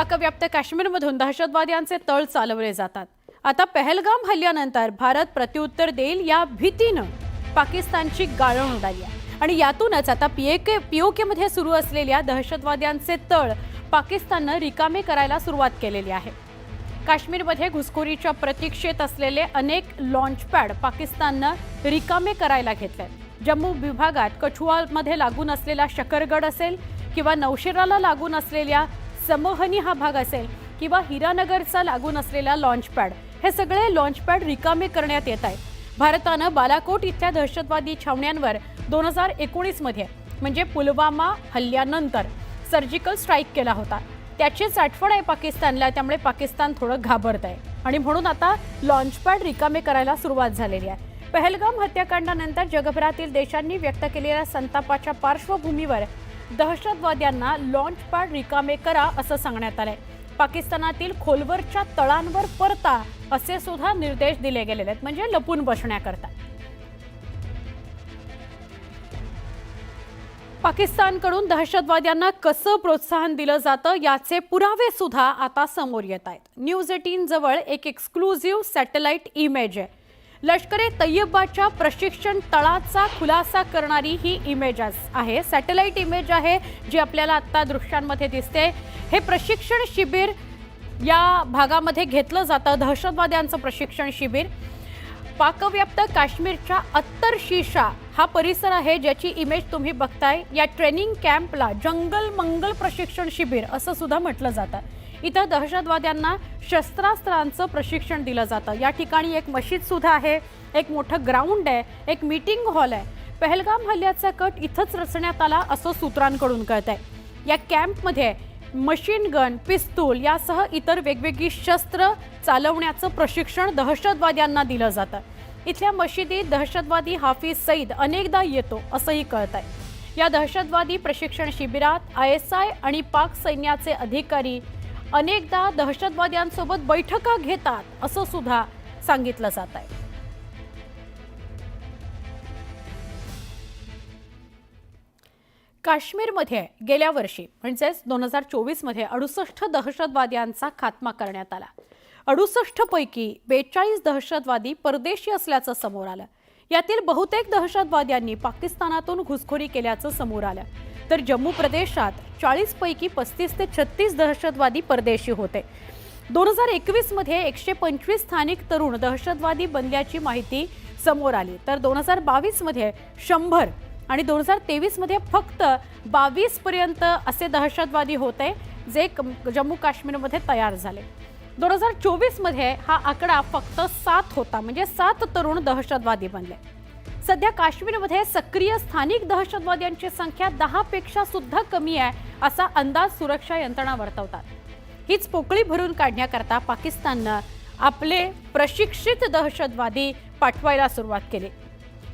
पाकव्याप्त काश्मीरमधून दहशतवाद्यांचे तळ चालवले जातात। आता पहलगाम हल्ल्यानंतर भारत प्रत्युत्तर देईल या भीतीने पाकिस्तानची गाळण उडाली आहे आणि यातूनच आता पीओके मध्ये सुरू असलेल्या दहशतवाद्यांचे तळ पाकिस्तानने रिकामे करायला सुरुवात केलेली आहे। काश्मीरमध्ये घुसखोरीच्या प्रतीक्षेत असलेले अनेक लॉन्चपॅड पाकिस्तानने रिकामे करायला घेतले। जम्मू विभागात कठुआमध्ये लागून असलेला शकरगड असेल किंवा नौशेराला लागून असलेल्या समोहनी हा भाग असेल किंवा हिरानगरचा लागून असलेला लॉन्चपॅड, हे सगळे लॉन्चपॅड रिकामे करण्यात येत आहेत। भारताने बालाकोट इथल्या दहशतवादी छावण्यांवर 2019 मध्ये म्हणजे पुलवामा हल्ल्यानंतर सर्जिकल स्ट्राईक केला होता। त्याचीच आठवण आहे पाकिस्तानला, त्यामुळे पाकिस्तान थोडं घाबरत आहे आणि म्हणून आता लॉन्चपॅड रिकामे करायला सुरुवात झालेली आहे। पहलगाम हत्याकांडानंतर जगभरातील देशांनी व्यक्त केलेल्या संतापाच्या पार्श्वभूमीवर दहशतवाद्यांना लॉन्चपॅड रिकामे करा असं सांगण्यात आलंय। पाकिस्तानातील खोलवरच्या तळांवर परता असे सुद्धा निर्देश दिले गेलेले आहेत, म्हणजे लपून बसण्याकरता। पाकिस्तानकडून दहशतवाद्यांना कसं प्रोत्साहन दिलं जातं याचे पुरावे सुद्धा आता समोर येत आहेत। न्यूज 18 जवळ एक एक्सक्लुझिव्ह सॅटेलाइट इमेज आहे। लष्कर ए तैयबाच्या प्रशिक्षण तळाचा खुलासा करणारी ही इमेज आहे। सॅटेलाइट इमेज आहे जी आपल्याला आता दृश्यांमध्ये दिसते। हे प्रशिक्षण शिबिर या भागामध्ये घेतलं जातं, दहशतवाद्यांचं प्रशिक्षण शिबिर। पाकव्याप्त काश्मीरच्या अत्तर शीशा हा परिसर आहे ज्याची इमेज तुम्ही बघताय। या ट्रेनिंग कॅम्पला जंगल मंगल प्रशिक्षण शिबिर असं सुद्धा म्हटलं जातं। इथं दहशतवाद्यांना शस्त्रास्त्रांचं प्रशिक्षण दिलं जातं। या ठिकाणी एक मशीद सुद्धा आहे, एक मोठं ग्राउंड आहे, एक मीटिंग हॉल आहे। पहलगाम हल्ल्याचा कट इथंच रचण्यात आला असं सूत्रांकडून कळतंय। या कॅम्पमध्ये मशीन गन, पिस्तूल यासह इतर वेगवेगळी शस्त्र चालवण्याचं प्रशिक्षण दहशतवाद्यांना दिलं जातं। इथल्या मशिदीत दहशतवादी हाफिज सईद अनेकदा येतो असंही कळतंय। या दहशतवादी प्रशिक्षण शिबिरात ISI आणि पाक सैन्याचे अधिकारी अनेकदा दहशतवाद्यांसोबत बैठका घेतात असं सुद्धा सांगितलं जात आहे। काश्मीरमध्ये गेल्या वर्षी म्हणजेच 2024 मध्ये 68 दहशतवाद्यांचा खात्मा करण्यात आला। 68 पैकी 42 दहशतवादी परदेशी असल्याचं समोर आलं। यातील बहुतेक दहशतवाद्यांनी पाकिस्तानातून घुसखोरी केल्याचं समोर आलं, तर जम्मू प्रदेशात 40 पैकी 35 ते 36 दहशतवादी परदेशी होते। 2021 मध्ये 125 स्थानिक तरुण दहशतवादी बनल्याची माहिती समोर आली, तर 2022 मध्ये 100 आणि 2023 मध्ये फक्त 22 पर्यंत असे दहशतवादी होते जे जम्मू काश्मीरमध्ये तयार झाले। 2024 मध्ये हा आकडा फक्त 7 होता, म्हणजे 7 तरुण दहशतवादी बनले। सध्या काश्मीरमध्ये सक्रिय स्थानिक दहशतवाद्यांची संख्या 10 पेक्षा सुद्धा कमी आहे असा अंदाज सुरक्षा यंत्रणा वर्तवतात। हीच पोकळी भरून काढण्याकरता पाकिस्तानने आपले प्रशिक्षित दहशतवादी पाठवायला सुरुवात केली।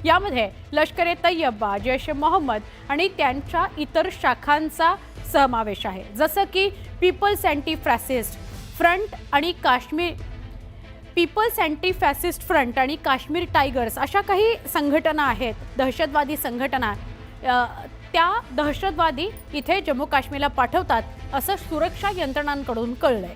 यामध्ये लष्कर ए तैयबा, जैश ए मोहम्मद आणि त्यांच्या इतर शाखांचा समावेश आहे, जसं की पीपल्स अँटी फॅसिस्ट फ्रंट आणि काश्मीर टायगर्स अशा काही संघटना आहेत, दहशतवादी संघटना। त्या दहशतवादी इथे जम्मू काश्मीरला पाठवतात असं सुरक्षा यंत्रणांकडून कळलंय।